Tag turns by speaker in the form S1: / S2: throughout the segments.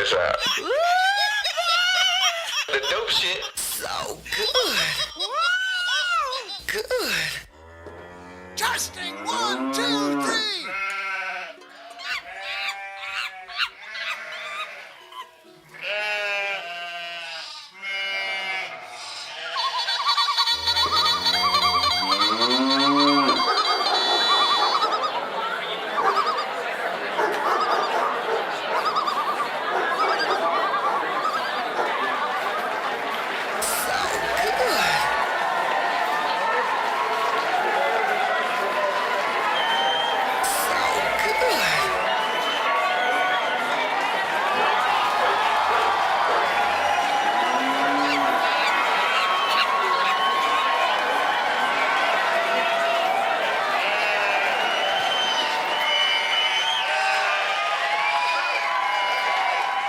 S1: Fetters up. The dope shit.
S2: So good. Good.
S3: Testing 1, 2, 3.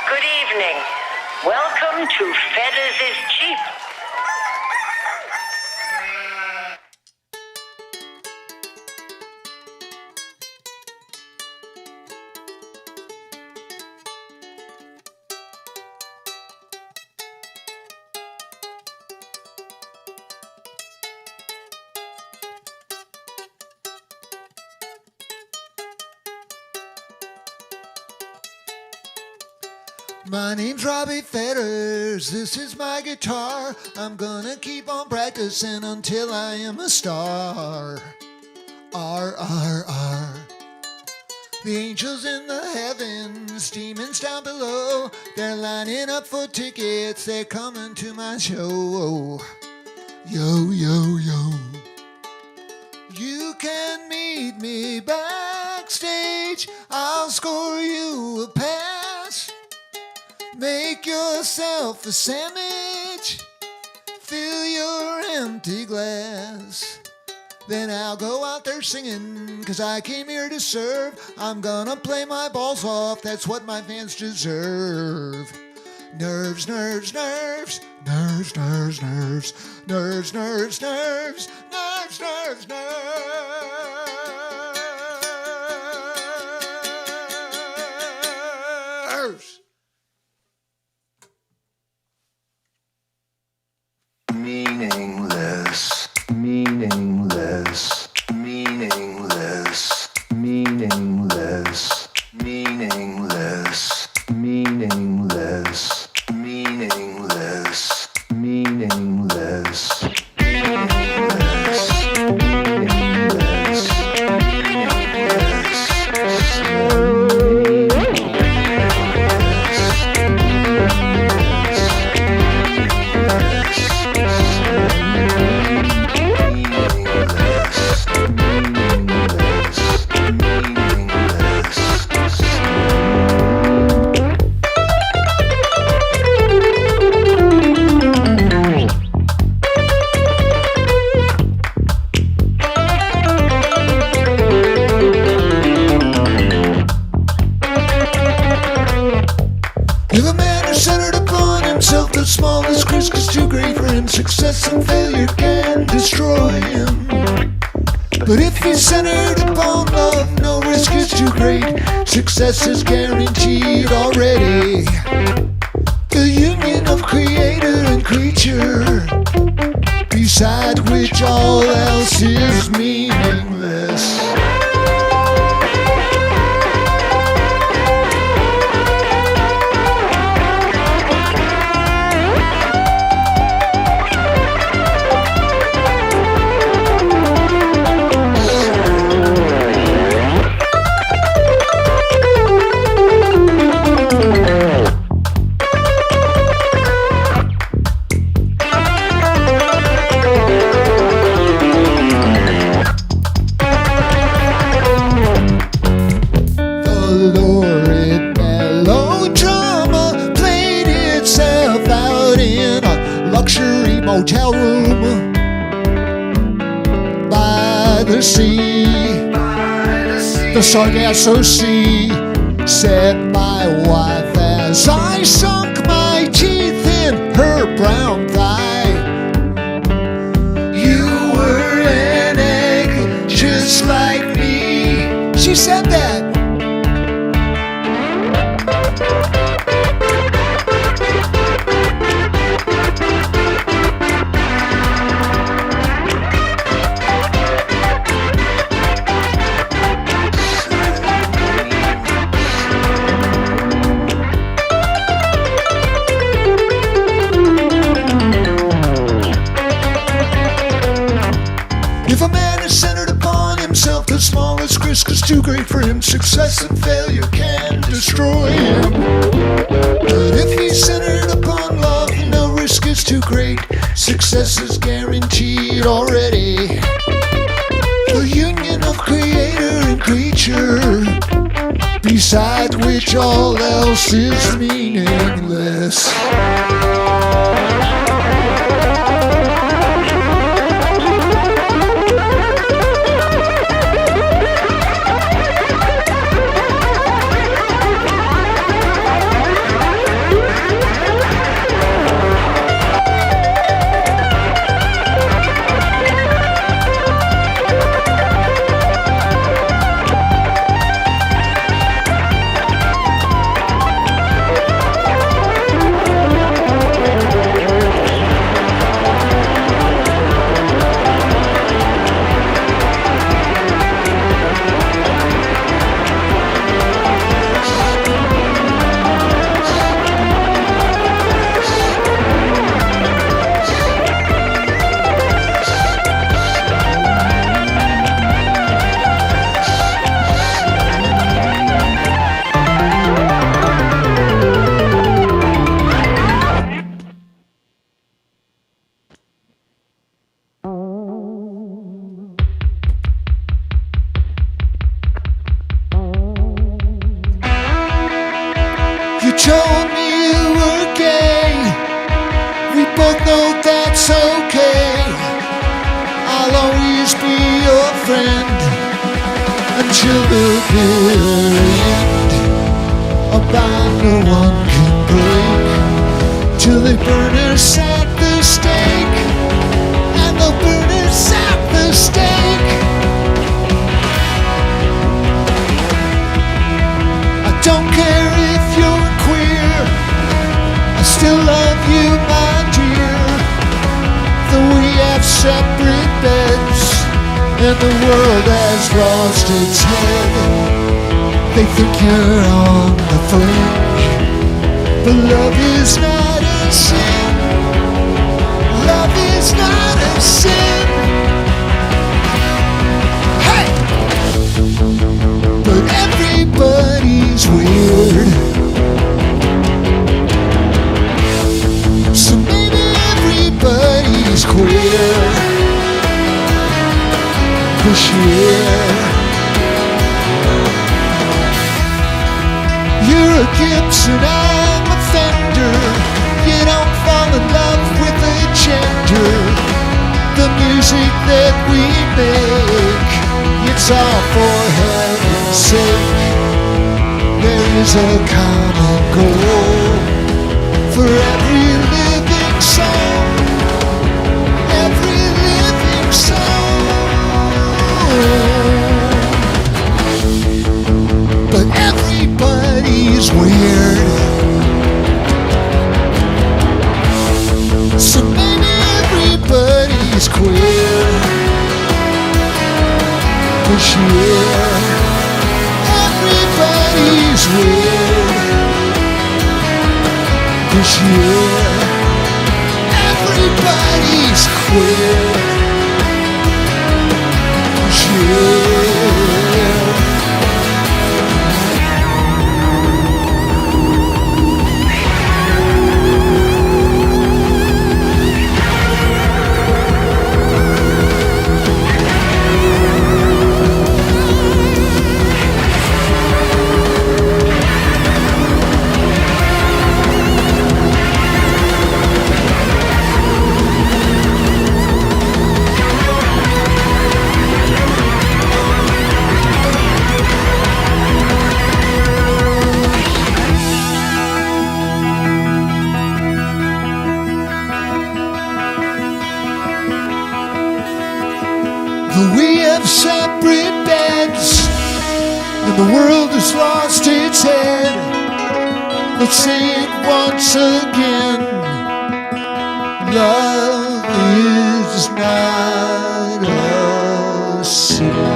S4: Good evening. Welcome to Fetters is Cheap.
S3: My name's Robbie Fetters, this is my guitar. I'm gonna keep on practicing until I am a star. R, R, R. The angels in the heavens, demons down below, they're lining up for tickets, they're coming to my show. Yo, yo, yo. You can meet me backstage, I'll score you a pass. Make yourself a sandwich, fill your empty glass. Then I'll go out there singing, 'cause I came here to serve. I'm gonna play my balls off, that's what my fans deserve. Nerves, nerves, nerves, nerves, nerves, nerves, nerves, nerves, nerves, nerves, nerves, nerves.
S5: Meaningless, meaningless, meaningless, meaningless, meaningless, meaningless, meaningless, meaningless,
S3: If a man is centered upon himself, the smallest risk is too great for him. Success and failure can destroy him. But if he's centered upon love, no risk is too great. Success is guaranteed already. The union of creator and creature, beside which all else is meaningless. Lurid melodrama played itself out in a luxury motel room by the sea. The Sargasso Sea set my wife as I sunk my teeth in her brown thigh. You were an egg just like me, she said that. for him. Success and failure can destroy him. But if he's centered upon love, no risk is too great. Success is guaranteed already. The union of creator and creature, beside which all else is meaningless. You told me you were gay. We both know that's okay. I'll always be your friend until the bitter end. A bond no one can break till they burn us at the stake. And they'll burn us at the stake. I don't care if you're queer, I still love you, my dear. Though we have separate beds and the world has lost its head, they think you're on the fringe, but love is not a sin. Love is not a sin. Hey! But everybody's weird, so maybe everybody's queer this year. You're a Gibson, I'm a Fender. You don't fall in love with the gender. The music that we make, it's all for heaven's sake. There is a common goal for every living soul. Every living soul. But everybody's weird, so maybe everybody's queer this year. Everybody's weird this year. Everybody's queer this year. We have separate beds and the world has lost its head. Let's say it once again. Love is not a sin.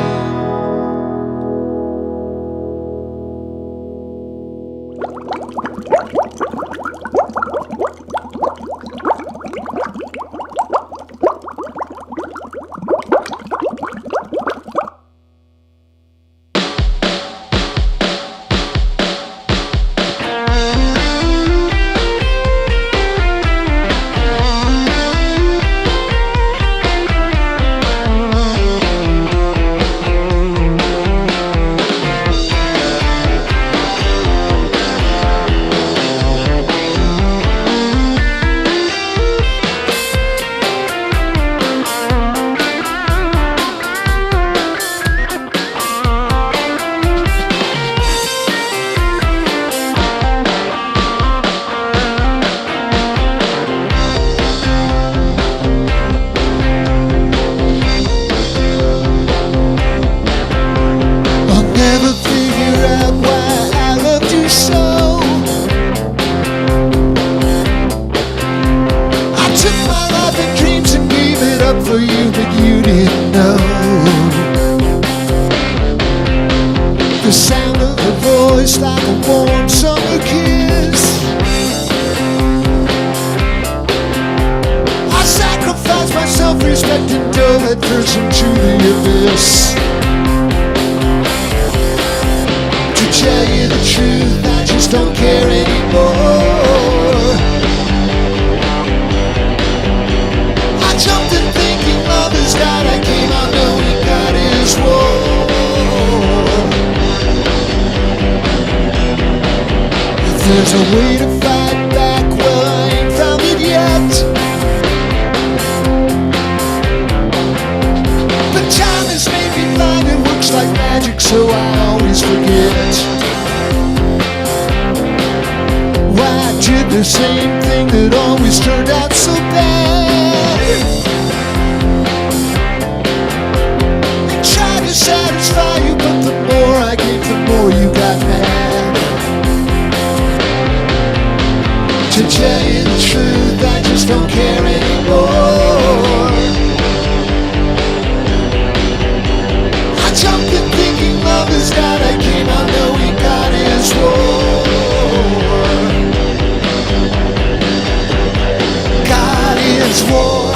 S3: Her voice like a warm summer kiss. I sacrifice my self-respect and dove headfirst into the abyss. To tell you the truth, I just don't care anymore. I jumped in thinking love is died. I came out knowing God is war. If there's a way to fight back, well, I ain't found it yet. But time has made me blind, it works like magic, so I always forget. Why I did the same thing that always turned out so bad. And tried to satisfy you, but the more I gave, the more you got mad. To tell you the truth, I just don't care anymore. I jumped in thinking love is God. I came out knowing God is war. God is war.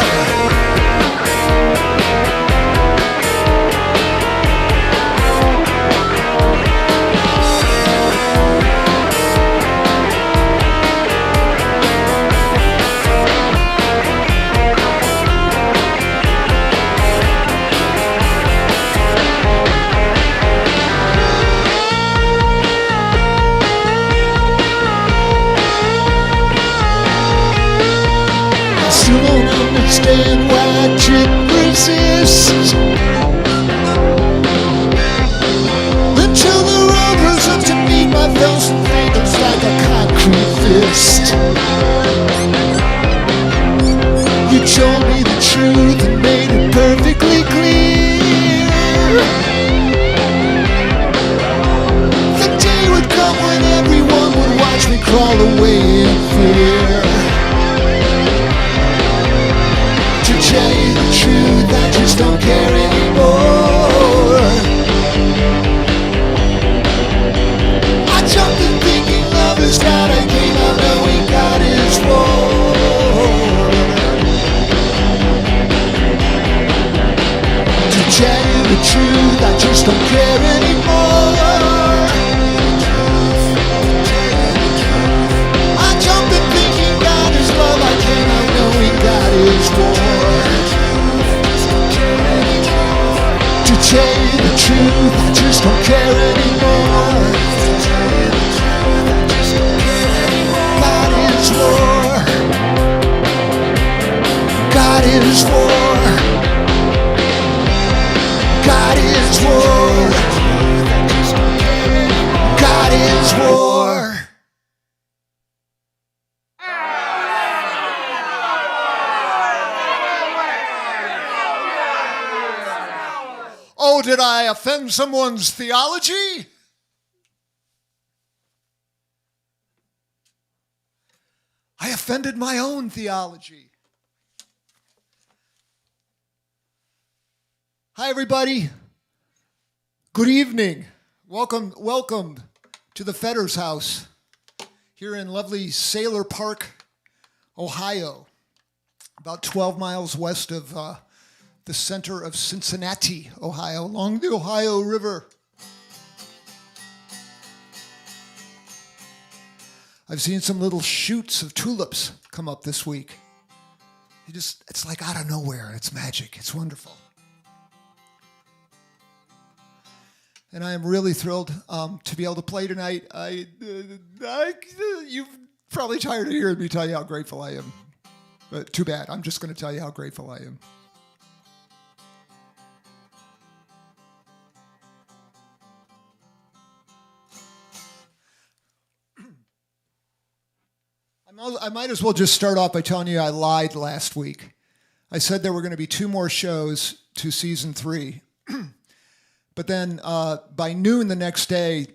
S3: Still don't understand why I didn't resist until the road rose up to meet my thousand fingers like a concrete fist. You told me the truth and made it perfectly clear. The day would come when everyone would watch me crawl away in fear. To tell you the truth, I just don't care anymore. I jumped in thinking love is God. I came out knowing God is war. To tell you the truth, I just don't care anymore. I jumped in thinking God is love. I came out knowing God is war. To tell you the truth, I just don't care anymore. God is war. God is war. God is war. God is war. Oh, did I offend someone's theology? I offended my own theology. Hi, everybody. Good evening. Welcome to the Fetters house here in lovely Sailor Park, Ohio, about 12 miles west of the center of Cincinnati, Ohio, along the Ohio River. I've seen some little shoots of tulips come up this week. It's like out of nowhere. It's magic. It's wonderful. And I am really thrilled to be able to play tonight. You're probably tired of hearing me tell you how grateful I am. But too bad. I'm just going to tell you how grateful I am. I might as well just start off by telling you I lied last week. I said there were going to be 2 more shows to season 3. But then by noon the next day,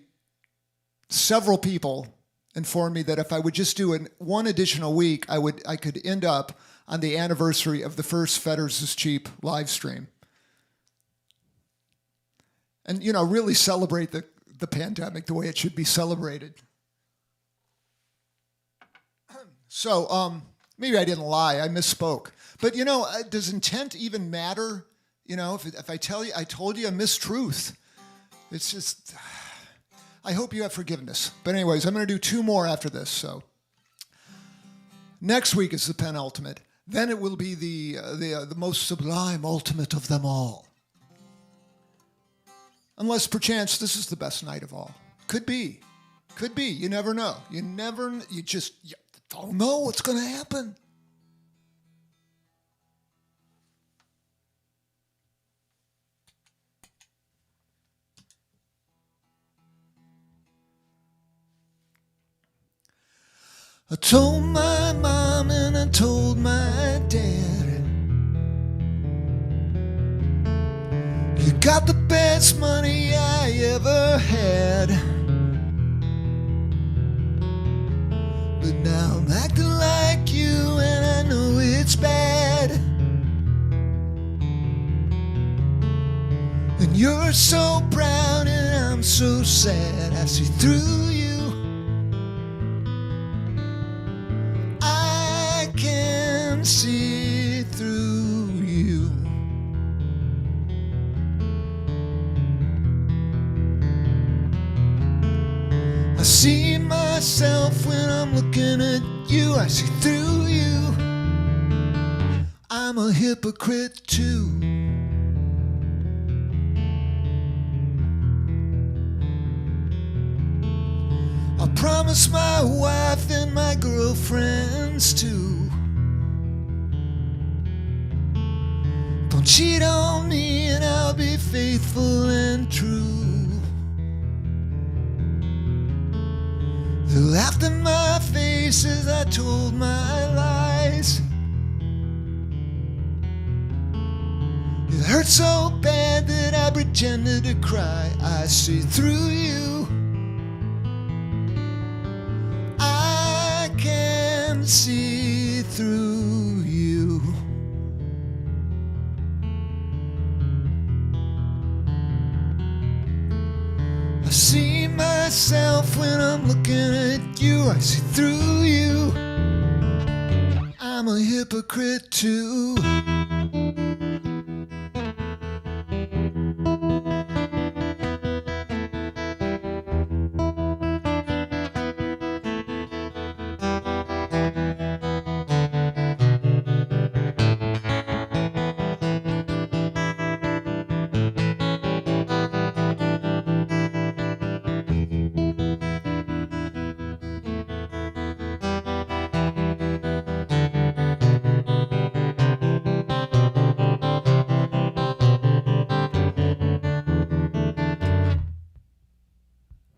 S3: several people informed me that if I would just do one additional week, I could end up on the anniversary of the first Fetters is Cheap live stream. And, really celebrate the pandemic the way it should be celebrated. So maybe I didn't lie. I misspoke. But, does intent even matter? If I tell you, I told you a mistruth. It's just, I hope you have forgiveness. But anyways, I'm going to do 2 more after this. So next week is the penultimate. Then it will be the most sublime ultimate of them all. Unless perchance this is the best night of all. Could be. Could be. You never know. You don't know what's going to happen. I told my mom and I told my dad, you got the best money I ever had. But now I'm acting like you and I know it's bad. And you're so proud and I'm so sad. I see through you. I can see through you. I see myself when I'm looking at you. I see through you. I'm a hypocrite too. I promised my wife and my girlfriends too. Don't cheat on me and I'll be faithful and true. They laughed in my face as I told my lies. It hurt so bad that I pretended to cry. I see through you. I can see through you. I see myself when I'm looking at you. I see through you. I'm a hypocrite too.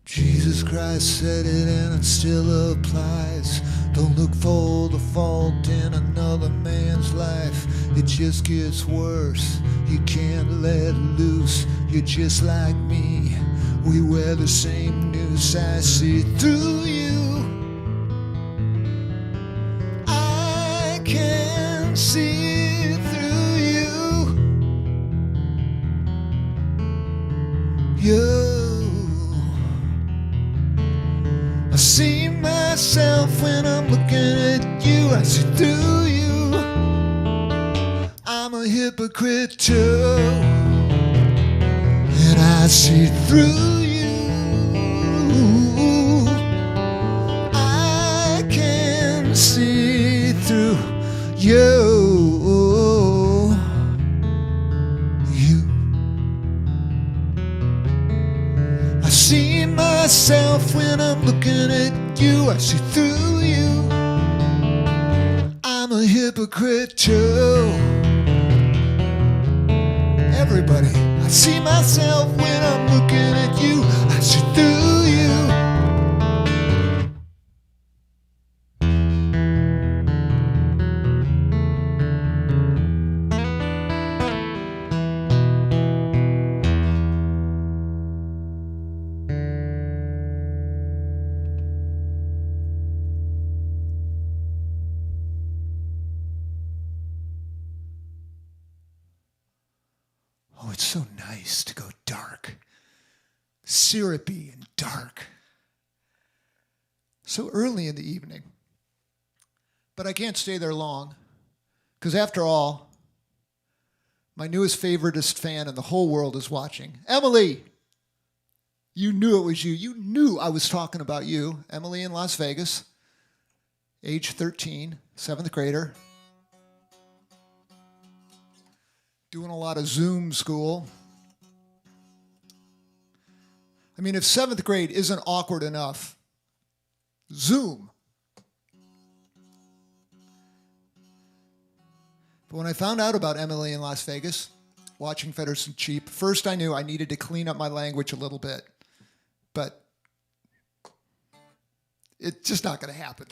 S3: Jesus Christ said it and it still applies. Don't look for the fault in another man's life. It just gets worse. You can't let loose. You're just like me. We wear the same noose. I see through you. I can see through you. You. I see myself when I'm looking at you. I see through you. I'm a hypocrite too. And I see through you. I can see through you. I see myself when I'm looking at you. I see through you. I'm a hypocrite too. Everybody, I see myself when I'm looking at you. I see through you. Oh, it's so nice to go dark. Sit syrupy and dark. So early in the evening. But I can't stay there long, because after all, my newest favoritist fan in the whole world is watching. Emily! You knew it was you. You knew I was talking about you. Emily in Las Vegas, age 13, 7th grader. Doing a lot of Zoom school. I mean, if 7th grade isn't awkward enough, Zoom. But when I found out about Emily in Las Vegas, watching Fetters and Cheap, first I knew I needed to clean up my language a little bit. But it's just not going to happen.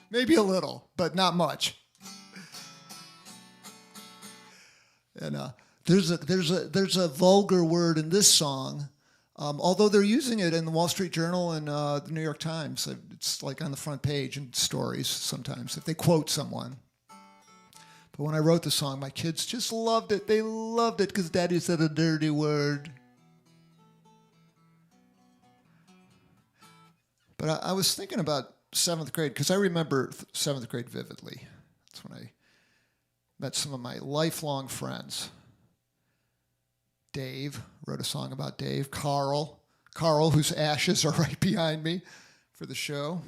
S3: Maybe a little, but not much. And there's a vulgar word in this song, although they're using it in the Wall Street Journal and the New York Times. It's like on the front page in stories sometimes if they quote someone. But when I wrote the song, my kids just loved it. They loved it because Daddy said a dirty word. But I was thinking about 7th grade because I remember 7th grade vividly. That's when I met some of my lifelong friends. Dave, wrote a song about Dave. Carl, whose ashes are right behind me for the show.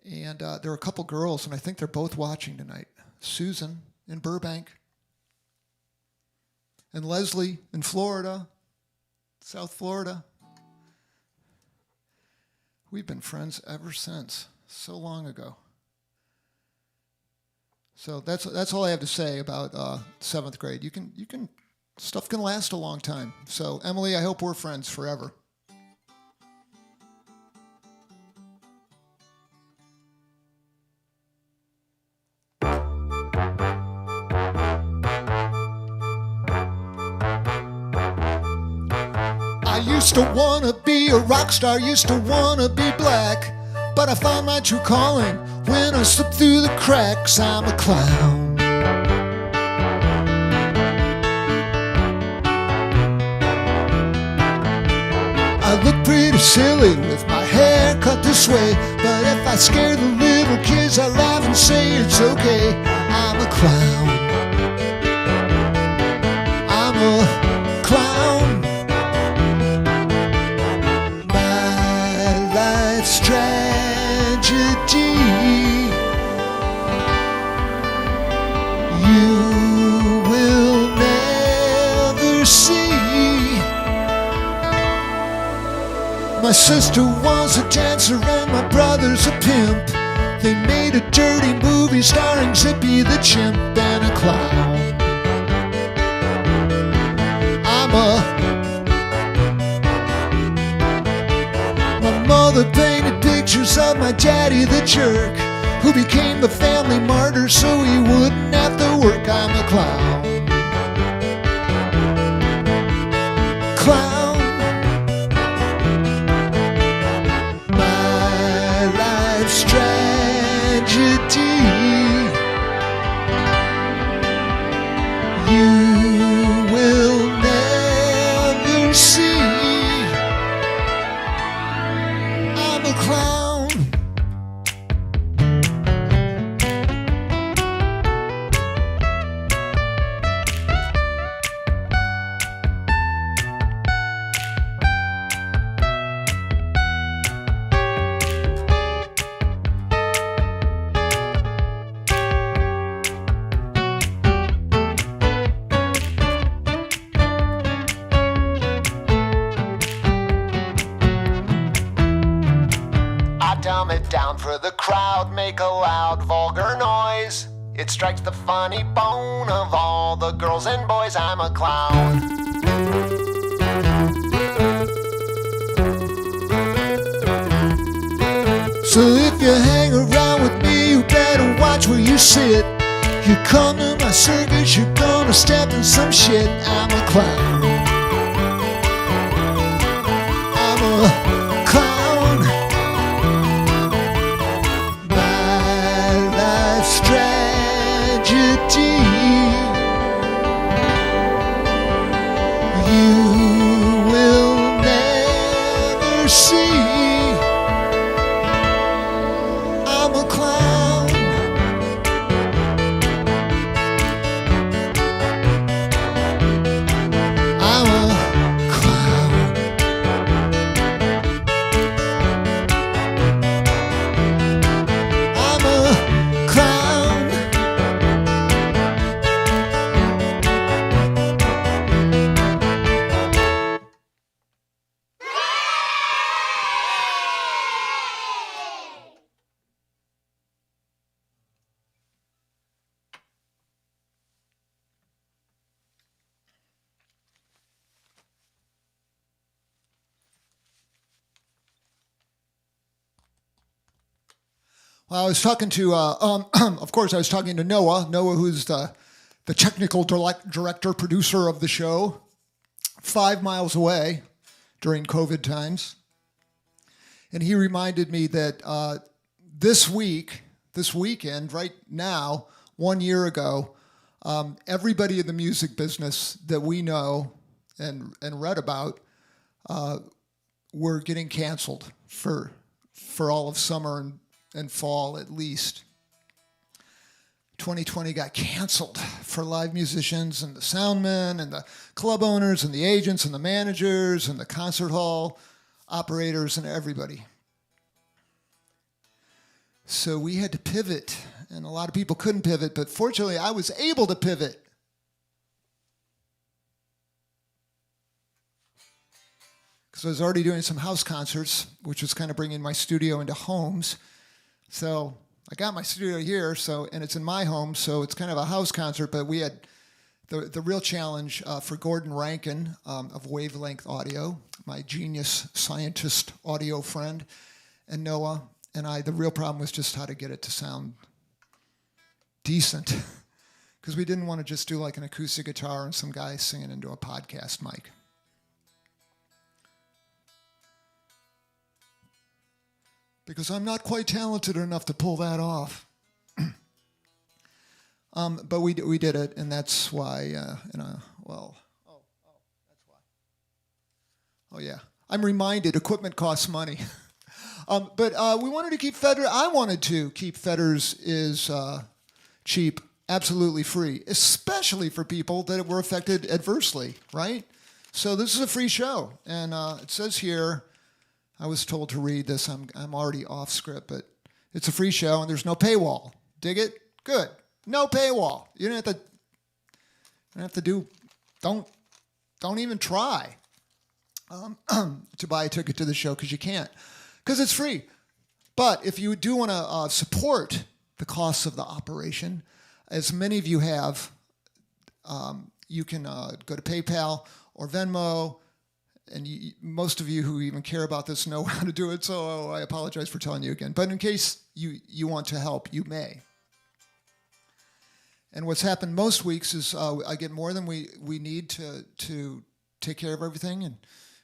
S3: And there were a couple girls, and I think they're both watching tonight. Susan in Burbank. And Leslie in Florida, South Florida. We've been friends ever since, so long ago. So that's all I have to say about 7th grade. Stuff can last a long time. So Emily, I hope we're friends forever. I used to wanna be a rock star, used to wanna be black, but I found my true calling when I slipped through the cracks. I'm a clown. I look pretty silly with my hair cut this way, but if I scare the little kids, I laugh and say it's okay. I'm a clown. I'm a clown. Tragedy you will never see. My sister was a dancer and my brother's a pimp. They made a dirty movie starring Zippy the chimp and a clown. My mother painted pictures of my daddy the jerk, who became the family martyr so he wouldn't have to work. I'm a clown. Clown. My life's tragedy you will never see. I'm a clown. Dumb it down for the crowd, make a loud vulgar noise. It strikes the funny bone of all the girls and boys. I'm a clown. So if you hang around with me, you better watch where you sit. You come to my circus, you're gonna step in some shit. I'm a clown. I'm a clown. Tragedy Well, I was talking to, of course, I was talking to Noah. Noah, who's the technical director, producer of the show, 5 miles away during COVID times. And he reminded me that this weekend, right now, 1 year ago, everybody in the music business that we know and read about were getting canceled for all of summer and fall at least. 2020 got canceled for live musicians and the soundmen and the club owners and the agents and the managers and the concert hall operators and everybody. So we had to pivot, and a lot of people couldn't pivot, but fortunately I was able to pivot. Because I was already doing some house concerts, which was kind of bringing my studio into homes. So I got my studio here, and it's in my home, so it's kind of a house concert, but we had the real challenge for Gordon Rankin of Wavelength Audio, my genius scientist audio friend, and Noah and I. The real problem was just how to get it to sound decent, because we didn't want to just do like an acoustic guitar and some guy singing into a podcast mic. Because I'm not quite talented enough to pull that off. But we did it, and that's why, that's why. Oh, yeah. I'm reminded equipment costs money. But we wanted to keep Fetters, I wanted to keep Fetters is cheap, absolutely free, especially for people that were affected adversely, right? So this is a free show, and it says here, I was told to read this. I'm already off script, but it's a free show and there's no paywall. Dig it? Good. No paywall. You don't have to do. Don't even try to buy a ticket to the show, because you can't, because it's free. But if you do want to support the costs of the operation, as many of you have, you can go to PayPal or Venmo. And most of you who even care about this know how to do it, so I apologize for telling you again. But in case you want to help, you may. And what's happened most weeks is I get more than we need to take care of everything and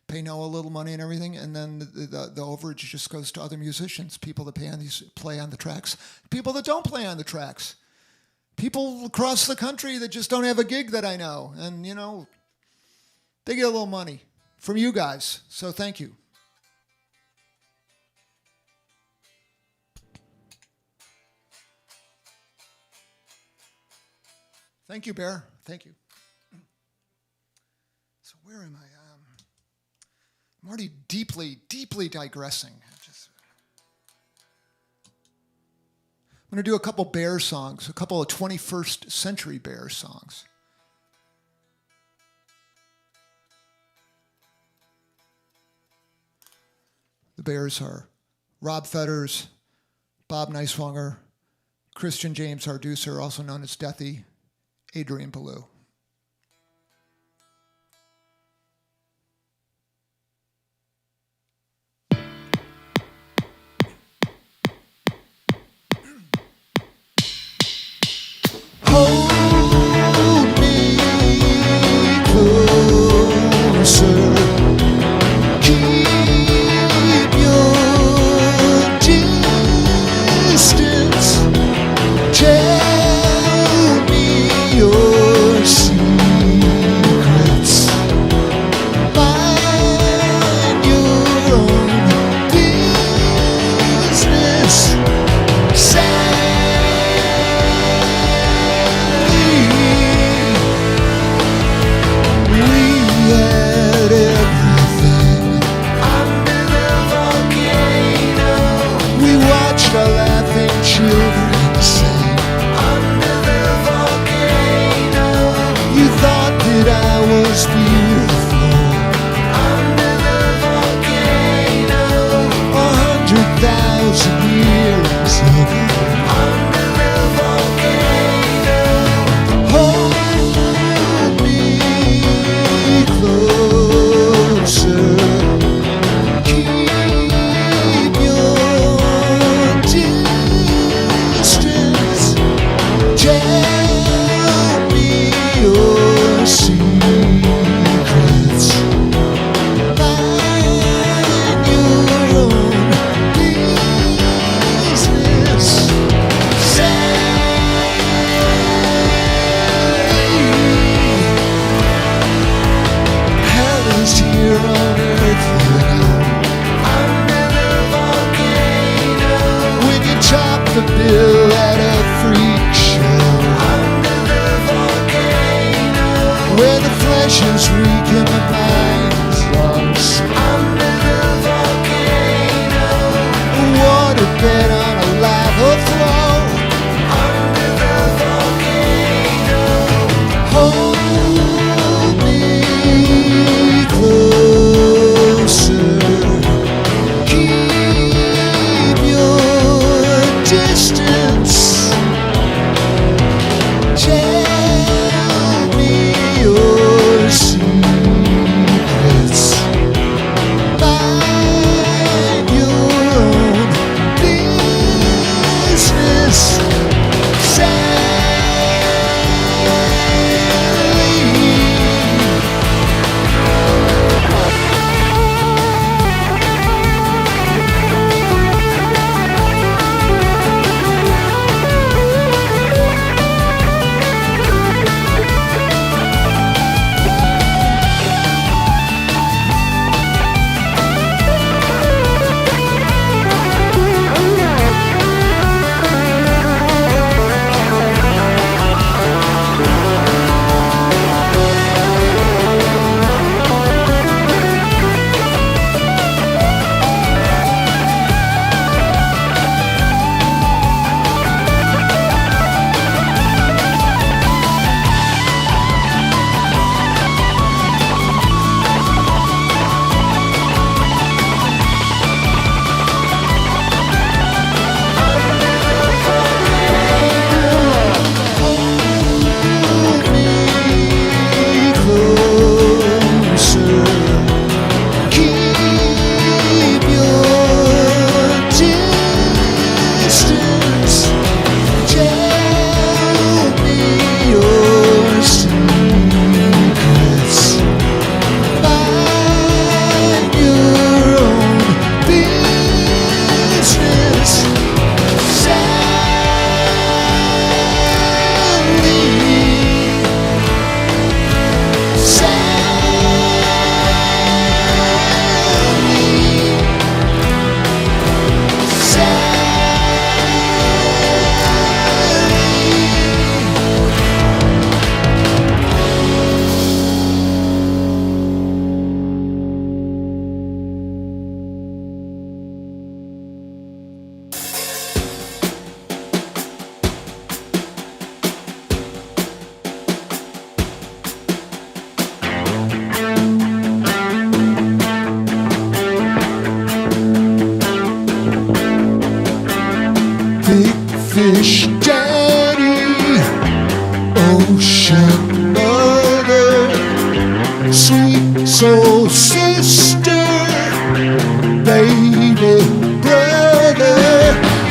S3: pay Noah a little money and everything, and then the overage just goes to other musicians, people that play on the tracks, people that don't play on the tracks, people across the country that just don't have a gig that I know, and they get a little money from you guys, so thank you. Thank you, Bear. Thank you. So where am I? I'm already deeply digressing. I'm going to do a couple Bear songs, a couple of 21st century Bear songs. The Bears are Rob Fetters, Bob Neiswanger, Christian James Harducer, also known as Deathy, Adrian Ballou. Hold me closer. Keep your distance. Tell me you're weak and my mind drops under the volcano. Waterbed on a lava flow under the volcano. Hold me closer. Keep your distance. Tell me your secrets. Mind your own business. Big fish daddy, ocean mother, sweet soul sister, baby brother.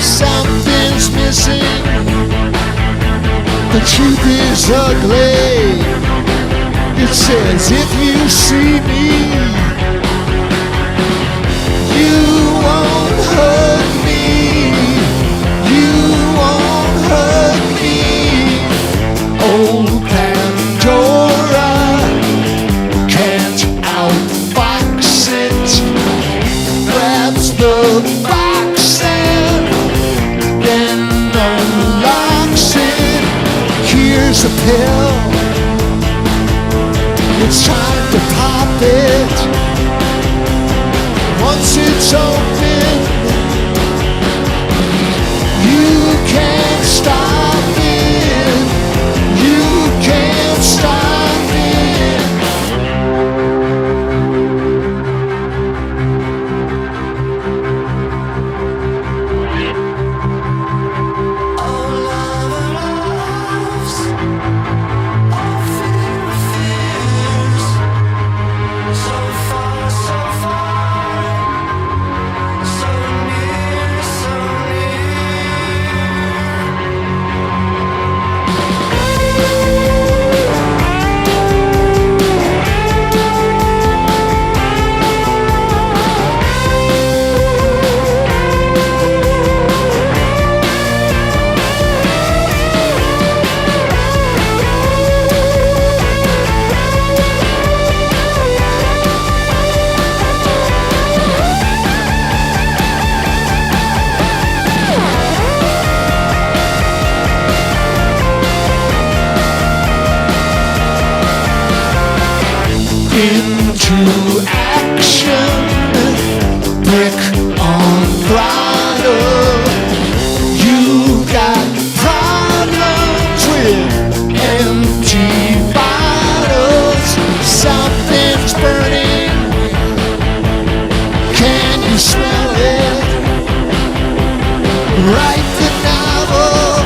S3: Something's missing, the truth is ugly. It says if you see me, you won't hurt me. You won't hurt me. Old Pandora can't outfox it. Grabs the box and then unlocks it. Here's a pill. It's time to pop it. Once it's open, you can't stop it. You can't stop it. Oh, loves, all fears. So far, so far. into action, brick on throttle. You got problems with empty bottles. Something's burning. Can you smell it? Write the novel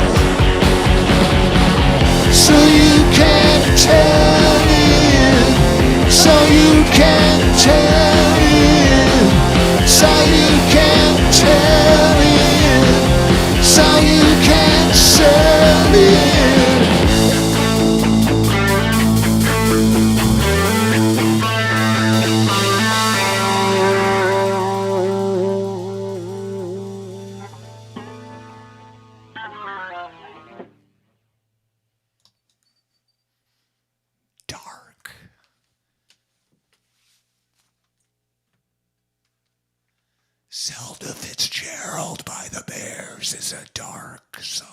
S3: so you can tell it. So you can tell it. So you can tell it. So you can sell it. Dark. Zelda Fitzgerald by the Bears is a dark song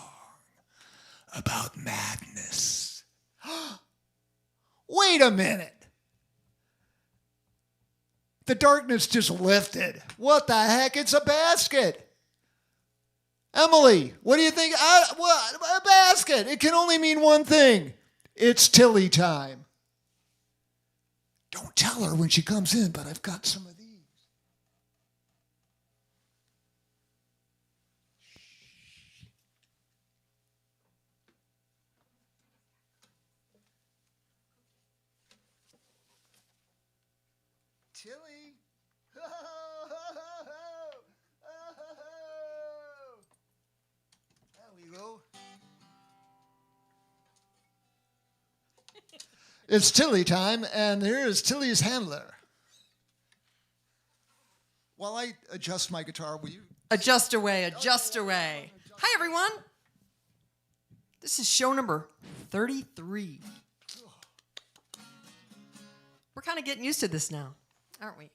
S3: about madness. Wait a minute. The darkness just lifted. What the heck? It's a basket. Emily, what do you think? What? A basket. It can only mean one thing. It's Tilly time. Don't tell her when she comes in, but I've got some of these. Tilly. There we go. It's Tilly time, and here is Tilly's handler. While I adjust my guitar, will you?
S2: Adjust away, adjust away. Hi, everyone. This is show number 33. We're kind of getting used to this now, aren't we?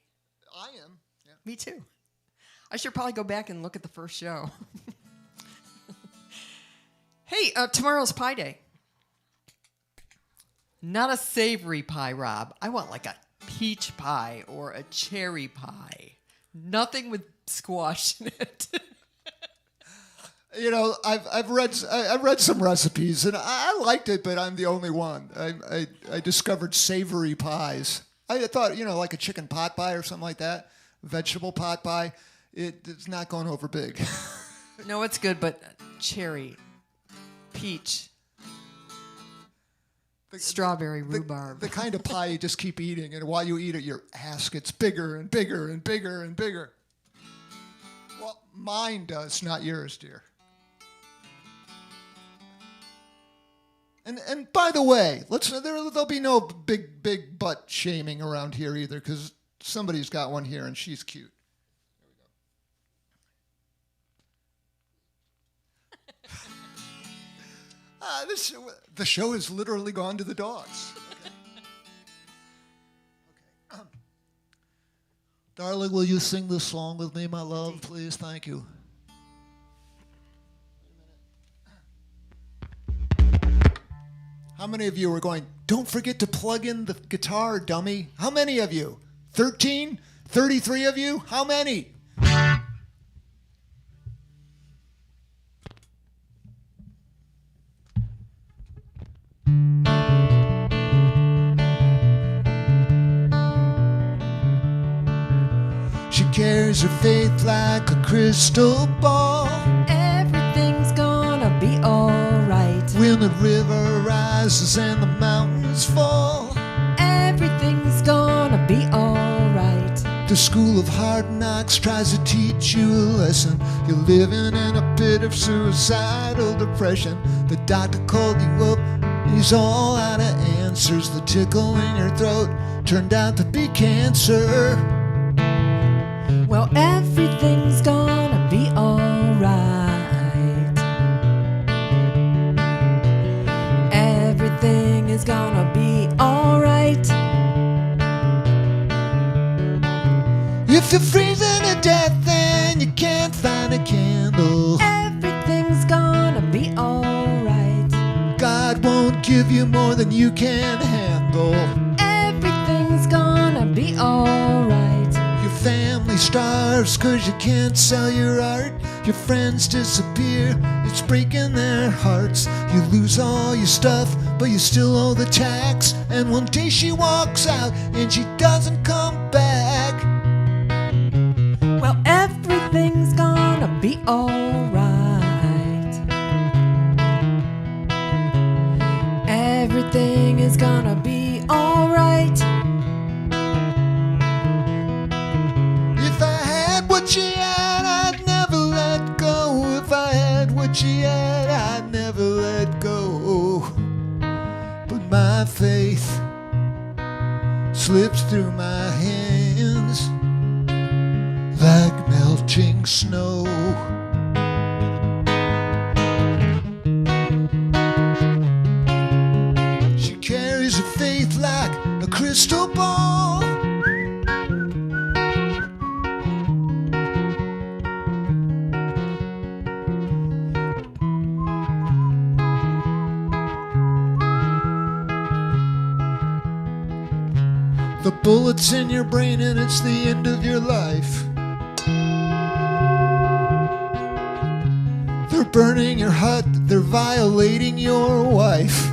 S3: I am. Yeah.
S2: Me too. I should probably go back and look at the first show. Hey, tomorrow's Pie Day. Not a savory pie, Rob. I want like a peach pie or a cherry pie. Nothing with squash in it.
S3: You know, I've read some recipes and I liked it, but I'm the only one. I discovered savory pies. I thought, you know, like a chicken pot pie or something like that, vegetable pot pie. It's not going over big.
S2: No, it's good, but cherry, peach, strawberry, rhubarb.
S3: The kind of pie you just keep eating, and while you eat it, your ass gets bigger and bigger and bigger and bigger. Well, mine does, not yours, dear. And by the way, there'll be no big butt shaming around here either, because somebody's got one here and she's cute. The show has literally gone to the dogs. Okay. Darling, will you sing this song with me, my love, please? Thank you. How many of you are going, don't forget to plug in the guitar, dummy? How many of you? 13? 33 of you? How many? She carries her faith like a crystal ball.
S2: Everything's gonna be alright.
S3: When the river rises and the mountains fall,
S2: Everything's gonna be alright.
S3: the school of hard knocks tries to teach you a lesson. You're living in a pit of suicidal depression. The doctor called you up, he's all out of answers. The tickle in your throat turned out to be cancer.
S2: Well, everything's gonna be alright. Everything is gonna be alright.
S3: If you're freezing to death and you can't find a candle,
S2: Everything's gonna be alright.
S3: God won't give you more than you can handle.
S2: Everything's gonna
S3: family starves 'cause you can't sell your art. Your friends disappear, it's breaking their hearts. You lose all your stuff, but you still owe the tax. And one day she walks out and she doesn't come back.
S1: Well, everything's gonna be alright. Everything is gonna be alright.
S3: If I had what she had, I'd never let go. If I had what she had, I'd never let go. But my faith slips through my hands like melting snow. She carries her faith like a crystal ball. The bullet's in your brain and it's the end of your life. They're burning your hut, they're violating your wife.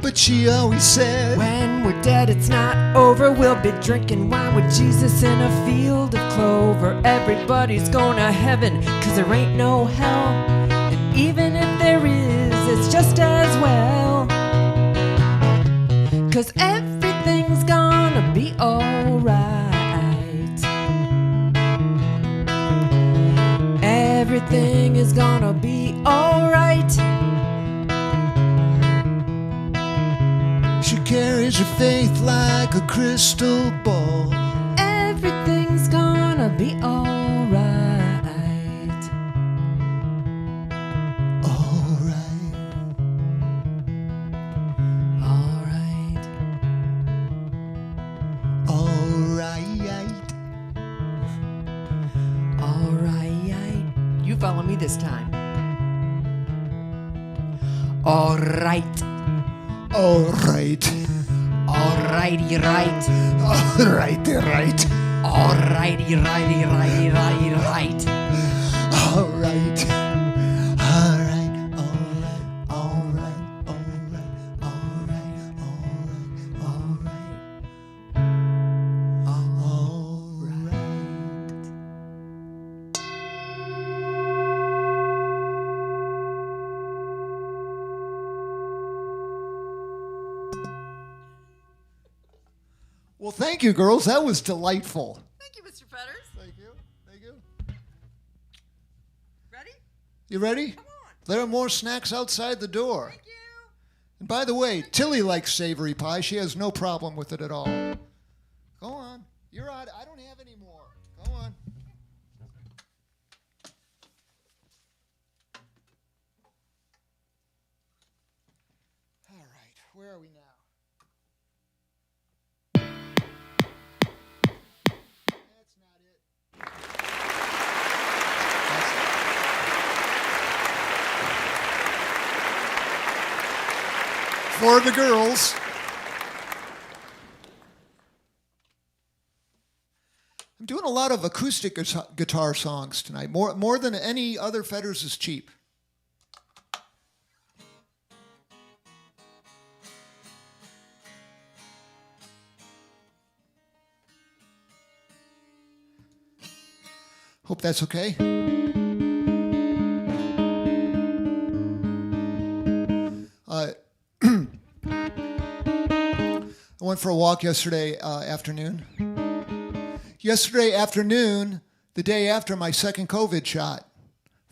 S3: But she always said,
S1: When we're dead, it's not over. We'll be drinking wine with Jesus in a field of clover. Everybody's going to heaven, 'cause there ain't no hell. And even if there is, it's just as well. 'Cause everything's gonna be alright. Everything is gonna be alright.
S3: she carries her faith like a crystal ball.
S1: Everything's gonna be alright.
S3: Alright.
S1: Alright.
S3: Alright.
S1: Alright.
S2: You follow me this time. Alright.
S3: Alright.
S2: Alrighty, right.
S3: Alright, right.
S2: Alrighty, righty, righty, righty, right.
S3: Alright. Alright. Alright. Alright. Alright. Alright. Alright. Alright. Well, thank you, girls. That was delightful.
S2: Thank you, Mr. Fetters.
S3: Thank you. Thank you.
S2: Ready?
S3: You ready?
S2: Come on.
S3: There are more snacks outside the door.
S2: Thank you.
S3: And by the way, Tilly likes savory pie. She has no problem with it at all. Go on. You're on. I don't have any more. Go on. All right. Where are we now? That's not it. For the girls. I'm doing a lot of acoustic guitar songs tonight, more than any other Fetters is Cheap. Hope that's okay. I went for a walk yesterday afternoon. Yesterday afternoon, the day after my second COVID shot,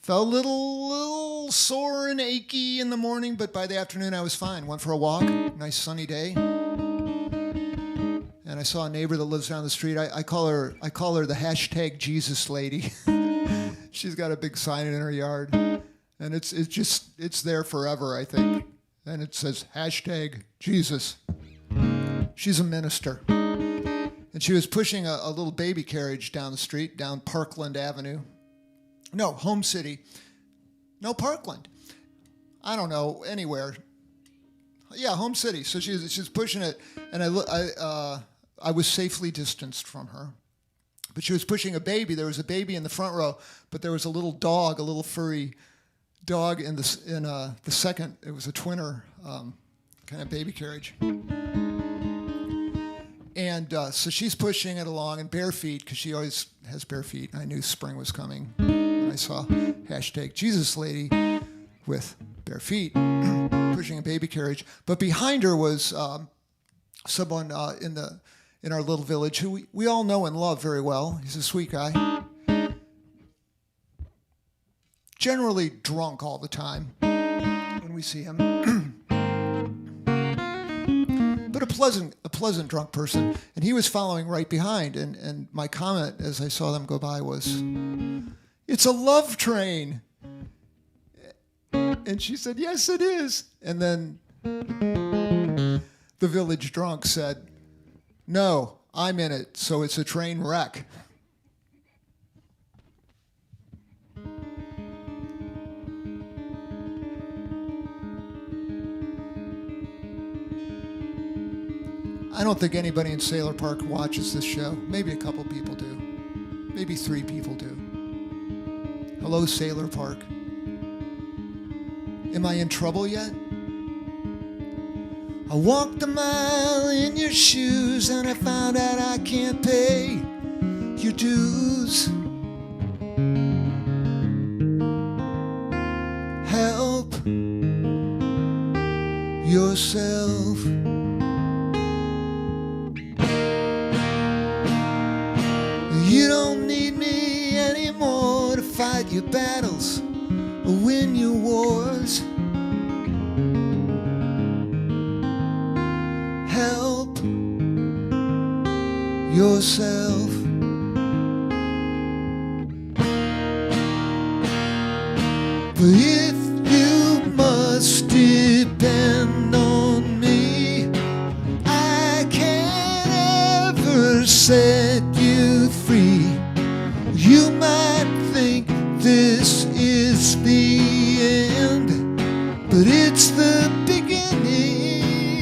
S3: felt a little sore and achy in the morning, but by the afternoon I was fine. Went for a walk, nice sunny day, and I saw a neighbor that lives down the street. I call her the hashtag Jesus lady. She's got a big sign in her yard, and it's there forever, I think, and it says hashtag Jesus. She's a minister. And she was pushing a little baby carriage down the street, down Parkland Avenue. No, Home City. No, Parkland. I don't know, anywhere. Yeah, Home City. So she's pushing it, and I was safely distanced from her. But she was pushing a baby. There was a baby in the front row, but there was a little dog, a little furry dog in the second. It was a twinner kind of baby carriage. And so she's pushing it along in bare feet, because she always has bare feet. I knew spring was coming. I saw #JesusLady with bare feet pushing a baby carriage. But behind her was someone in our little village who we all know and love very well. He's a sweet guy. Generally drunk all the time when we see him. But a pleasant drunk person. And he was following right behind. And my comment as I saw them go by was, "It's a love train." And she said, "Yes, it is." And then the village drunk said, "No, I'm in it, so it's a train wreck." I don't think anybody in Sailor Park watches this show. Maybe a couple people do. Maybe 3 people do. Hello, Sailor Park. Am I in trouble yet? I walked a mile in your shoes and I found out I can't pay your dues. Help yourself. You don't need me anymore to fight your battles or win your wars. Help yourself. But if you must depend on me, I can't ever set you free. You might think this is the end, but it's the beginning.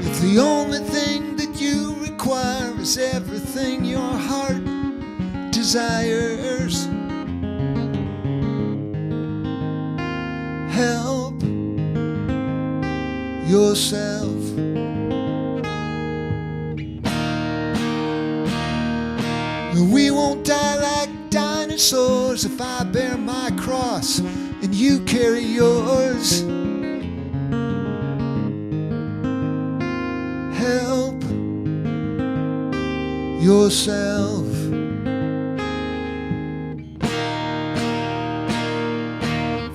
S3: If the only thing that you require is everything your heart desires, help yourself. We won't die like dinosaurs if I bear my cross and you carry yours. Help yourself.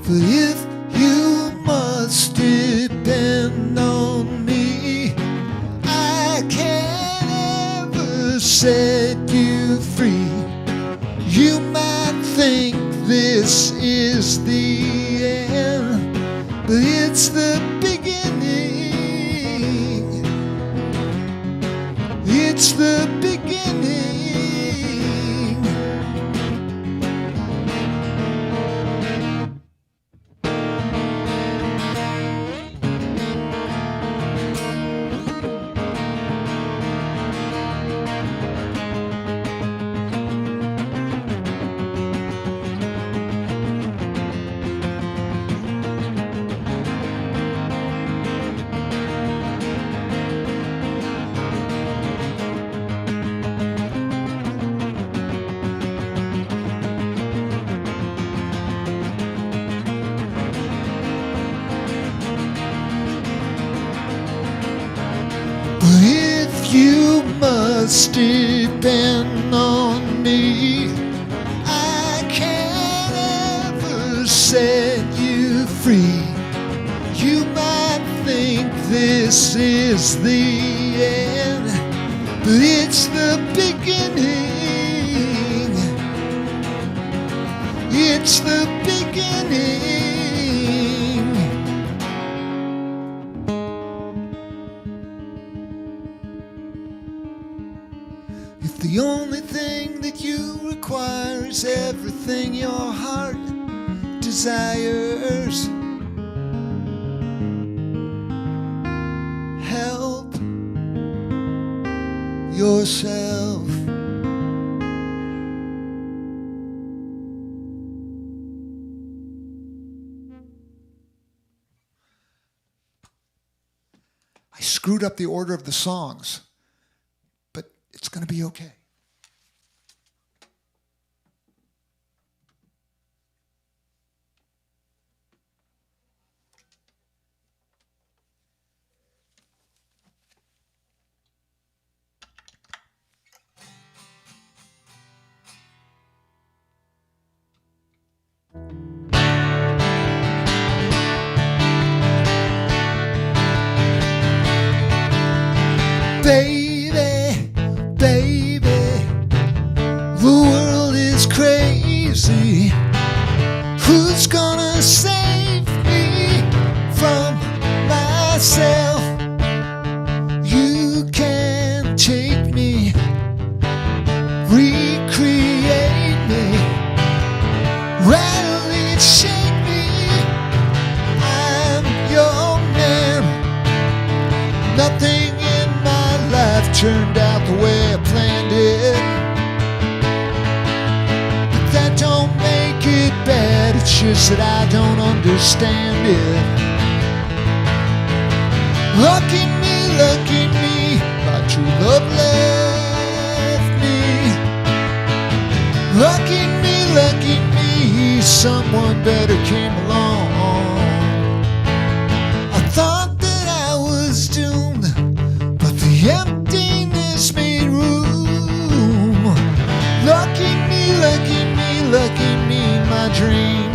S3: For if you must depend on me, I can't ever set you free. You might think this is the end, but it's the beginning. It's the beginning. You must depend on me. I can't ever set you free. You might think this is the end, but it's the beginning. It's the beginning. If the only thing that you require is everything your heart desires, help yourself. I screwed up the order of the songs, but it's going to be okay. Baby, baby, the world is crazy. Who's gonna save me from myself? You can take me, recreate me, rattle it, shake me. I'm your man. Nothing in my life turned out the way I planned it, but that don't make it bad. It's just that I don't understand it. Lucky me, my true love left me. Lucky me, someone better came along. I thought that I was doomed, but the emptiness made room. Lucky me, my dream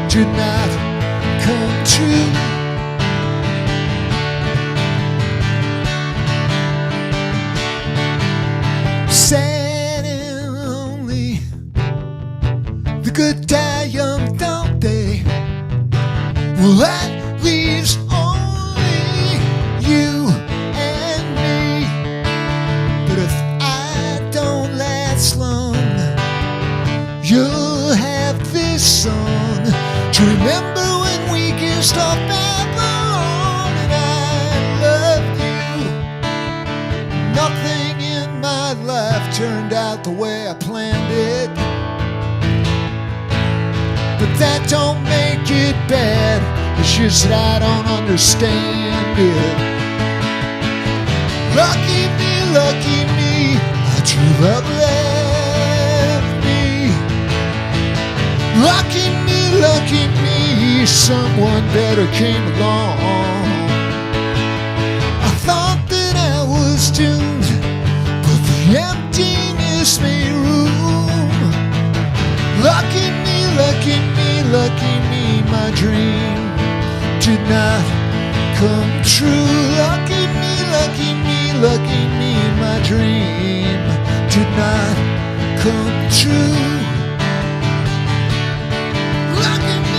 S3: did not come true. Sad and lonely, the good die young, don't they? Well, that leaves only you and me. But if I don't last long, you'll have this song to remember when we kissed off Babylon. And I love you. Nothing in my life turned out the way I planned it, but that don't make it bad. It's just that I don't understand it. Lucky me, my true love left me. Lucky me, someone better came along. I thought that I was doomed, but the emptiness made room. Lucky me, my dream did not come true. Lucky me, my dream did not come true. Lucky me.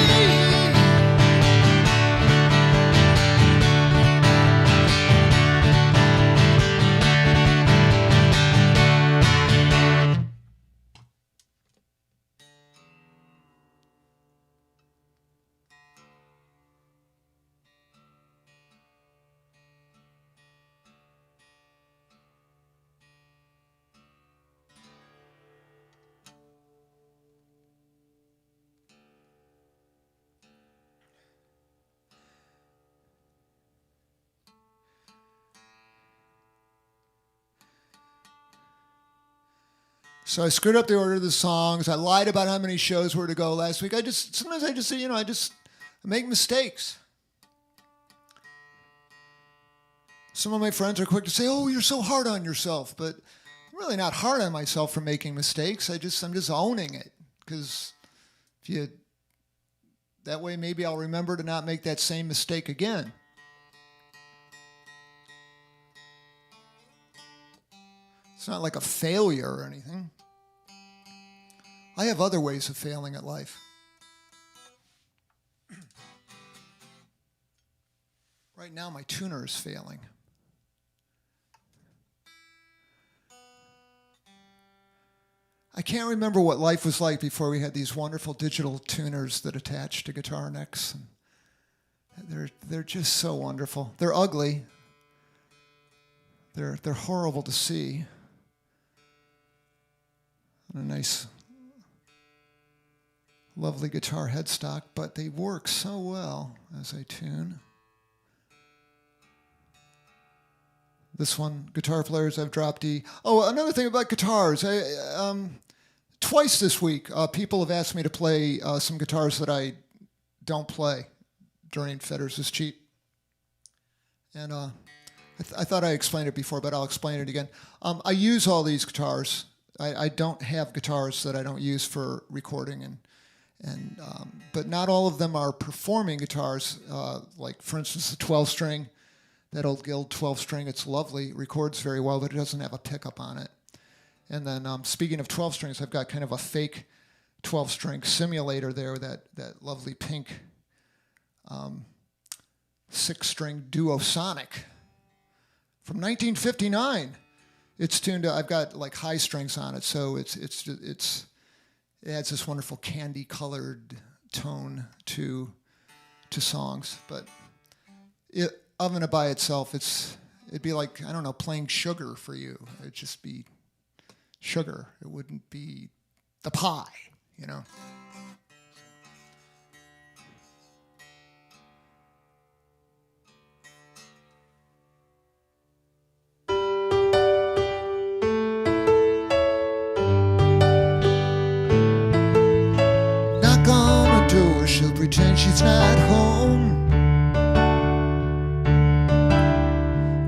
S3: So I screwed up the order of the songs. I lied about how many shows were to go last week. Sometimes I just make mistakes. Some of my friends are quick to say, "Oh, you're so hard on yourself," but I'm really not hard on myself for making mistakes. I'm just owning it, because that way maybe I'll remember to not make that same mistake again. It's not like a failure or anything. I have other ways of failing at life. Right now, my tuner is failing. I can't remember what life was like before we had these wonderful digital tuners that attach to guitar necks. They're just so wonderful. They're ugly. They're horrible to see. A nice, lovely guitar headstock, but they work so well as I tune. This one, guitar players, I've dropped E. Oh, another thing about guitars. Twice this week, people have asked me to play some guitars that I don't play during Fetters is Cheap. And I thought I explained it before, but I'll explain it again. I use all these guitars. I don't have guitars that I don't use for recording, but not all of them are performing guitars. Like, for instance, the 12-string, that old Guild 12-string, it's lovely, records very well, but it doesn't have a pickup on it. And then, speaking of 12 strings, I've got kind of a fake 12-string simulator there, that lovely pink 6-string Duosonic from 1959. It's tuned to, I've got like high strings on it, so it adds this wonderful candy-colored tone to songs. But of it by itself, it'd be like, I don't know, playing sugar for you. It'd just be sugar. It wouldn't be the pie, you know. Knock on the door, she'll pretend she's not home.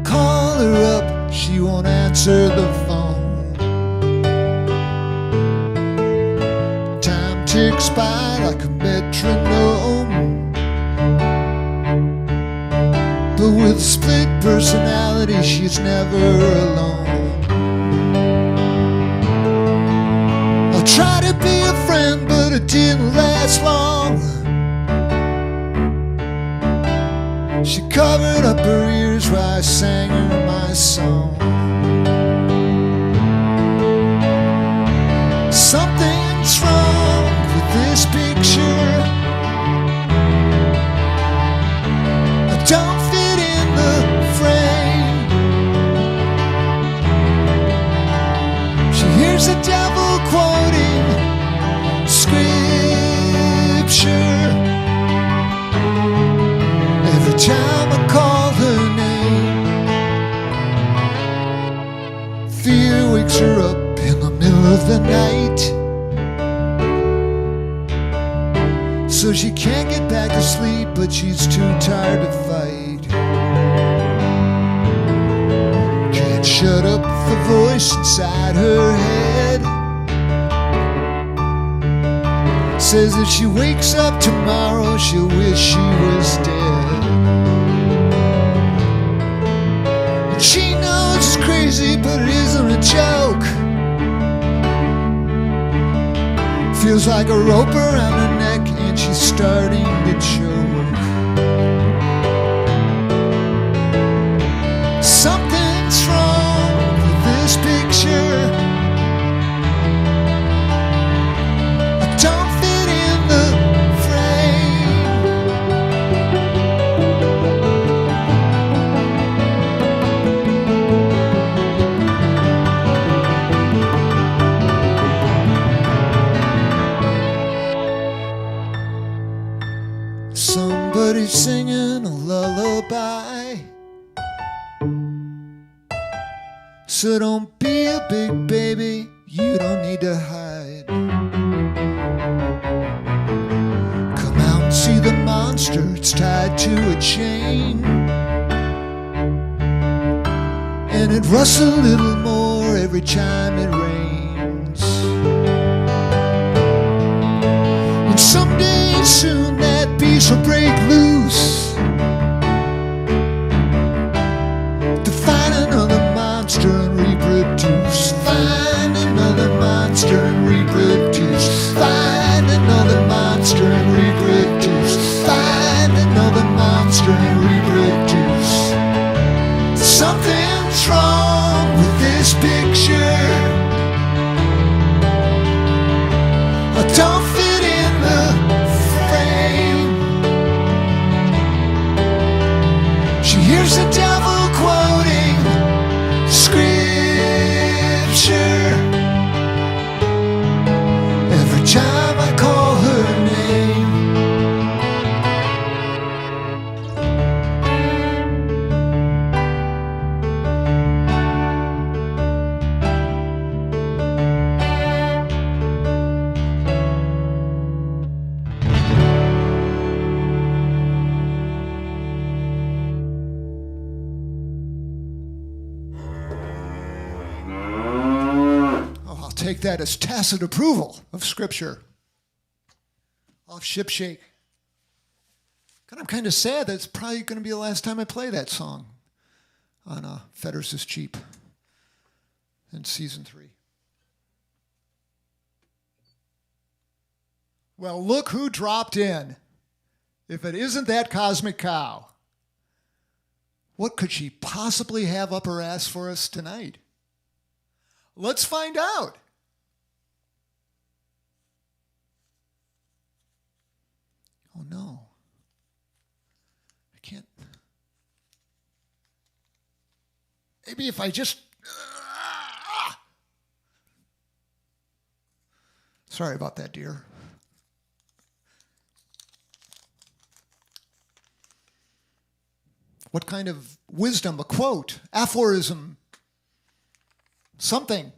S3: Call her up, she won't answer the phone. Time ticks by like a metronome, but with a split personality, she's never alone. I tried to be a friend, but it didn't last long. She covered up her ears while I sang her my song. Something's wrong with this picture. I don't fit in the frame. She hears the devil quoting scripture every time I call her name. Fear wakes her up in the middle of the night, so she can't get back to sleep, but she's too tired to fight. Can't shut up the voice inside her head. Says if she wakes up tomorrow, she'll wish she was dead. And she knows it's crazy, but it isn't a joke. Feels like a rope around her neck, and she's starting to choke. Something's wrong with this picture. I don't fit in the Somebody's singing a lullaby, so don't be a big baby, you don't need to hide. Come out and see the monster, it's tied to a chain, and it rusts a little more every time it rains. And someday soon that beast will break loose to find another monster and reproduce. Find another monster and reproduce. Find another monster and reproduce. Find another monster and reproduce. Something's wrong with this picture. I don't fit in the frame. She hears the devil quoting take that as tacit approval of Scripture. Off Ship Shake. God, I'm kind of sad that it's probably going to be the last time I play that song on Fetters is Cheap in season 3. Well, look who dropped in. If it isn't that cosmic cow, what could she possibly have up her ass for us tonight? Let's find out. Oh no. I can't. Maybe if I just. Sorry about that, dear. What kind of wisdom, a quote, aphorism, something?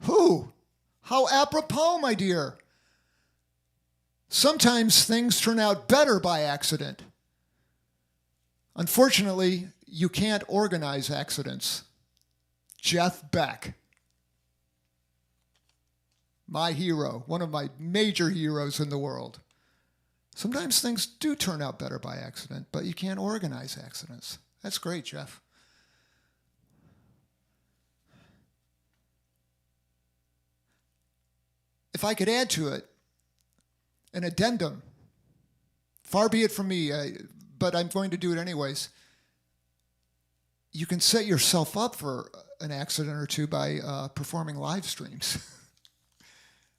S3: Who? How apropos, my dear. Sometimes things turn out better by accident. Unfortunately, you can't organize accidents. Jeff Beck. My hero, one of my major heroes in the world. Sometimes things do turn out better by accident, but you can't organize accidents. That's great, Jeff. If I could add to it an addendum, far be it from me, but I'm going to do it anyways. You can set yourself up for an accident or two by performing live streams.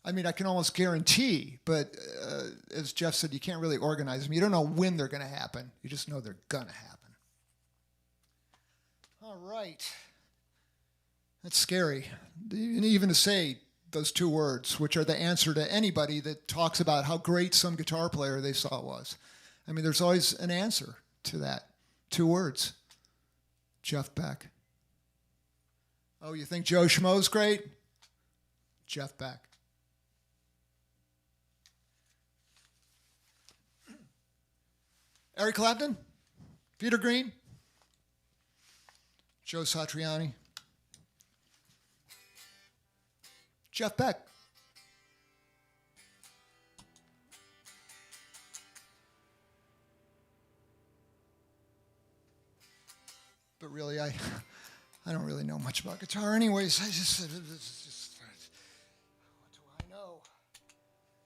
S3: I mean, I can almost guarantee, but as Jeff said, you can't really organize them. You don't know when they're going to happen. You just know they're going to happen. All right. That's scary. And even to say those 2 words, which are the answer to anybody that talks about how great some guitar player they saw was. I mean, there's always an answer to that. 2 words. Jeff Beck. Oh, you think Joe Schmo's great? Jeff Beck. Eric Clapton, Peter Green, Joe Satriani, Jeff Beck. But really, I don't really know much about guitar anyways. What do I know?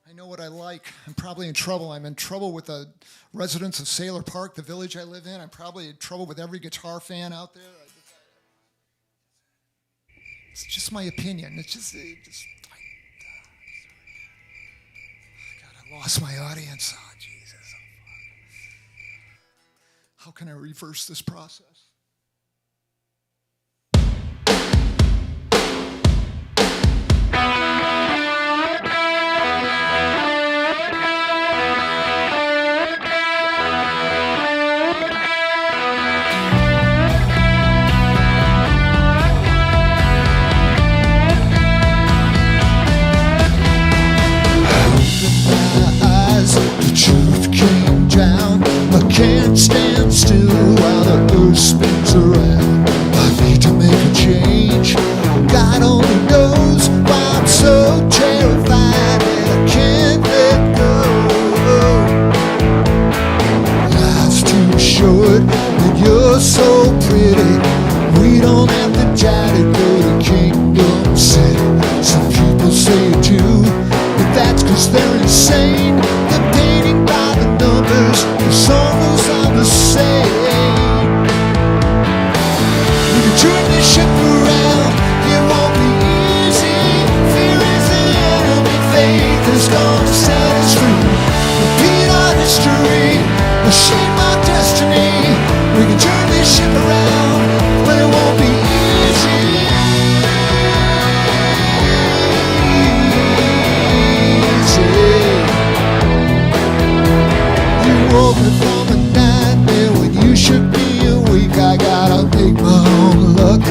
S3: I know what I like. I'm probably in trouble. I'm in trouble with the residents of Sailor Park, the village I live in. I'm probably in trouble with every guitar fan out there. It's just my opinion. It's just God, I lost my audience. Oh, Jesus. Oh, fuck. How can I reverse this process? Can't stand still while the earth spins around. I need to make a change. God only knows why I'm so terrified and I can't let go. Life's too short and you're so pretty. We don't have to try to go to Kingdom City. Some people say you do, but that's 'cause they're insane. They're painting by the numbers. The song goes on the same. We can turn this ship around. It won't be easy. Fear is the enemy. Faith is gonna set us free. Repeat our history. We'll shape our destiny. We can turn this ship around, but it won't be easy. You woke me from a nightmare when you should be awake. I gotta make my own luck,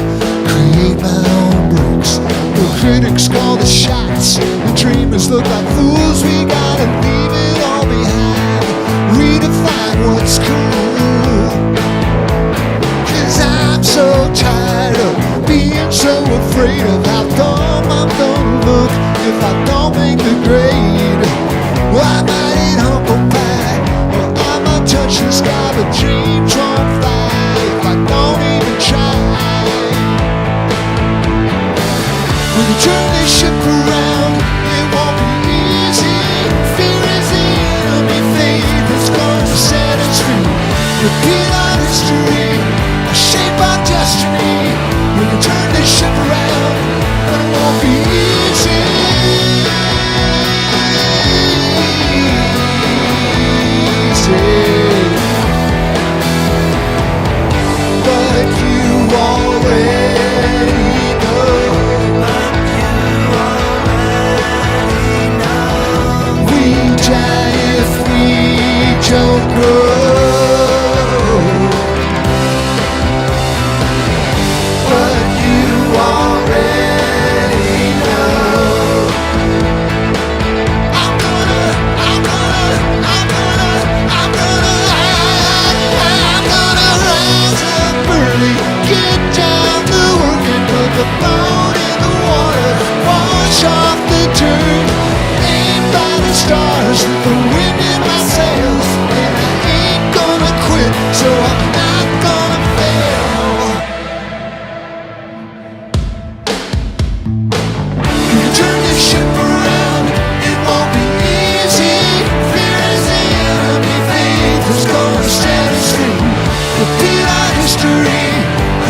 S3: create my own breaks. The critics call the shots, the dreamers look like fools. We gotta leave it all behind, redefine what's cool. 'Cause I'm so tired of being so afraid of the dreams won't fly if I don't even try. When you turn this ship around, it won't be easy. Fear is the enemy, faith is gonna set us free. Repeat our history, shape our destiny. We can turn this ship around, but it won't be easy. But you already know. We die if we don't grow. But you already know. I'm gonna rise up early, get down to work and put the boat in the water, wash off the dirt, aim by the stars with the wind in my sails, and I ain't gonna quit, so I'm not gonna fail. You can turn this ship around, it won't be easy. Fear is the enemy, faith is gonna set us free. Repeat our history,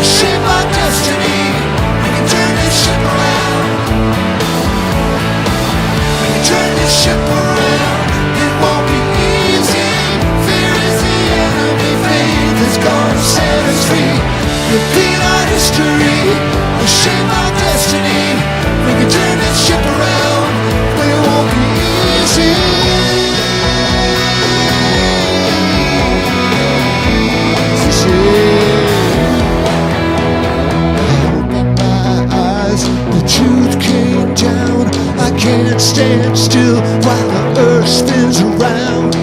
S3: shape our destiny. We can turn this ship around. We can turn this ship around. It won't be easy. Fear is the enemy, faith is gonna set us free. Repeat our history, shape our destiny. We can turn this ship around, but it won't be easy. Open my eyes, the truth came down. I can't stand still while the earth spins around.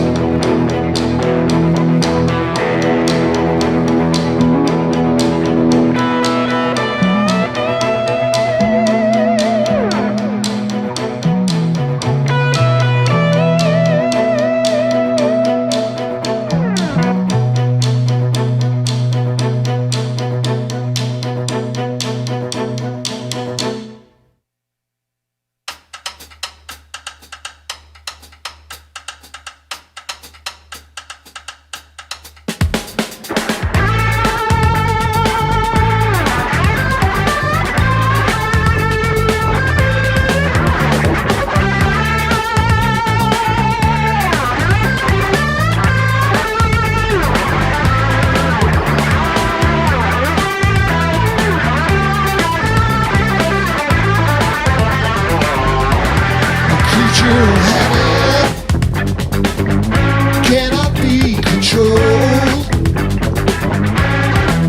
S3: Cannot be controlled.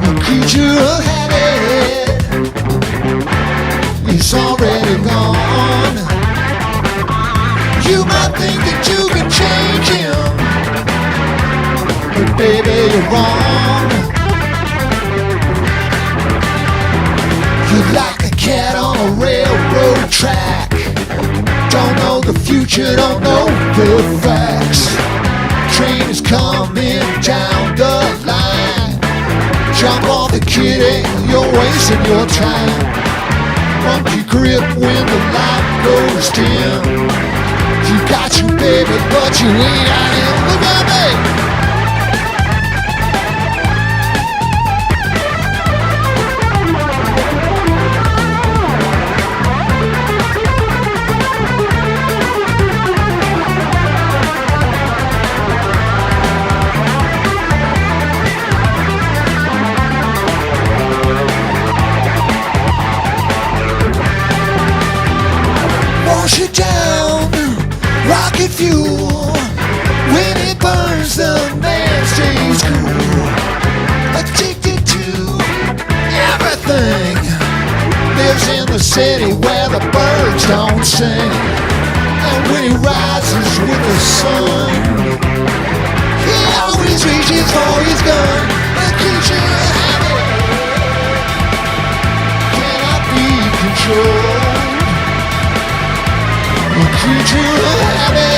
S3: A creature of habit is already gone. You might think that you can change him, but baby, you're wrong. You're like a cat on a railroad track. Don't know the future, don't know the facts. Train is coming down the line. Jump off the kidding, you're wasting your time. Monkey grip when the light goes dim. You got you, baby, but you ain't got him. Look at me. Wash it down, rocket fuel. When it burns, the man stays cool. Addicted to everything. Lives in the city where the birds don't sing. And when he rises with the sun, he always reaches for his gun. A creature of habit cannot be controlled. A creature of habit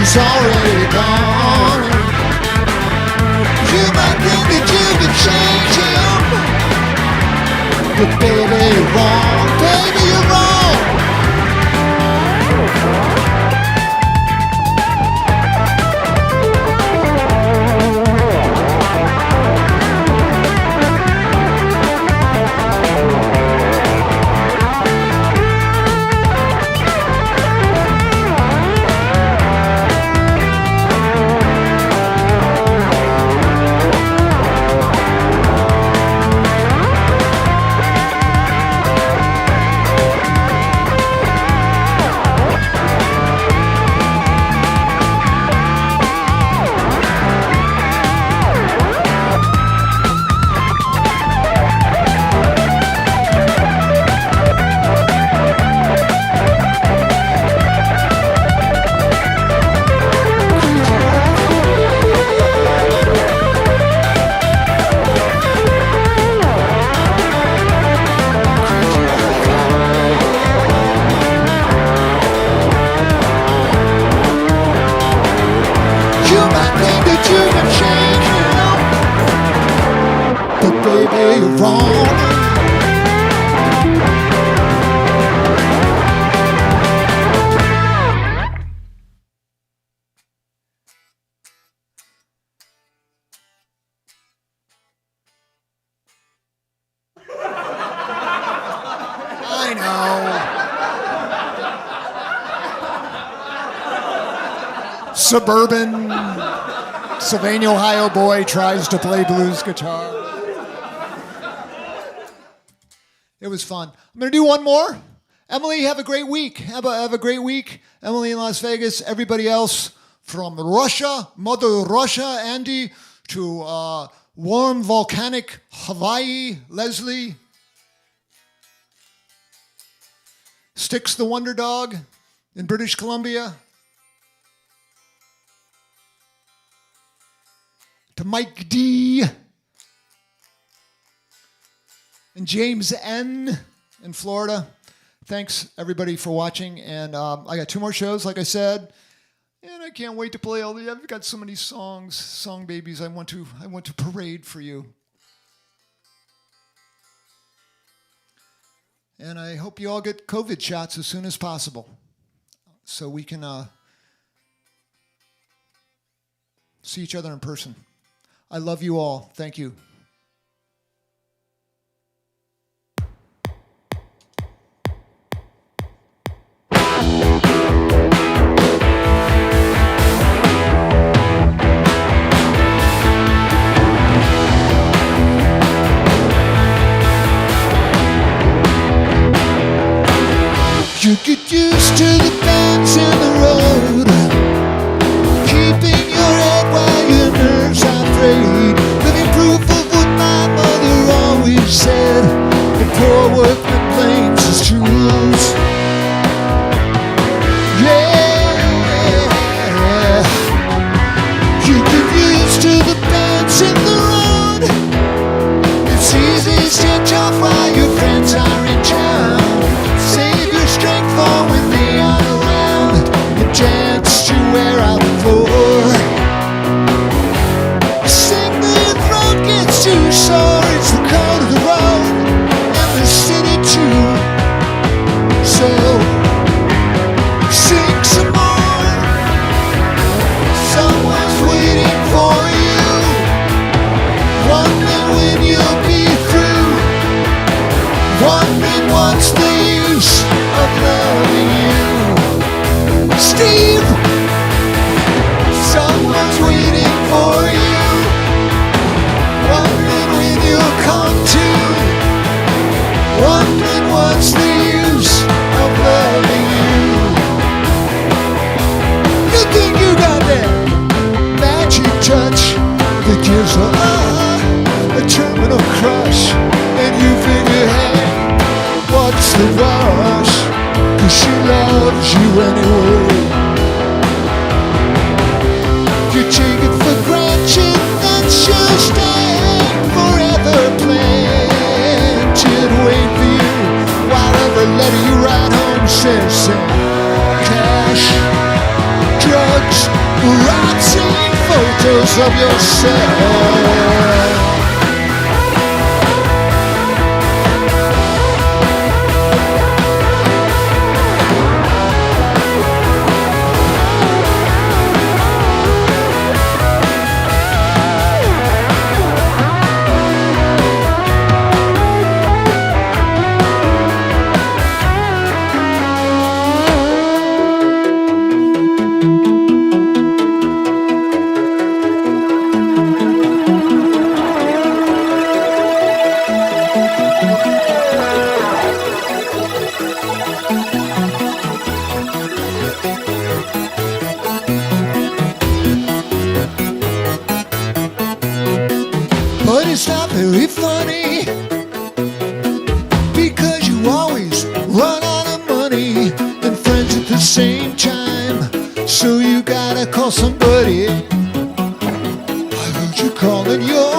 S3: is already gone. But baby, you're wrong. Baby, you're wrong. Baby, you're wrong. I know. Suburban Sylvania, Ohio boy tries to play blues guitar. It was fun. I'm going to do one more. Emily, have a great week. Have a great week. Emily in Las Vegas. Everybody else from Russia, Mother Russia, Andy, to warm volcanic Hawaii, Leslie. Sticks the Wonder Dog in British Columbia. To Mike D. And James N. in Florida. Thanks, everybody, for watching. And I got 2 more shows, like I said. And I can't wait to play all the... I've got so many songs, song babies I want to parade for you. And I hope you all get COVID shots as soon as possible so we can see each other in person. I love you all. Thank you. You get used to the bends in the road, keeping your head while your nerves are frayed, living proof of what my mother always said, the poor workman blames his tools. Yeah, you get used to the bends in the road. It's easy to stay tough while your friends are in town. Strength for when they are around, the dance to wear out the floor. Sing the throat gets too sore, it's the code of the road, and the city too. So, sing some more. Someone's waiting for you, wondering when you'll be through, wondering what's the use of loving you. Steve, someone's waiting for you, wondering when you'll come to, wondering what's the use of loving you. You think you got that magic touch that gives her a terminal crush, and you figure, hey, what's the rush? 'Cause she loves you anyway. You take it for granted that she'll stay forever, planted, wait for you, while every letter you write home says cash, drugs, writing photos of yourself. very funny, because you always run out of money and friends at the same time, so you gotta call somebody. I heard you calling your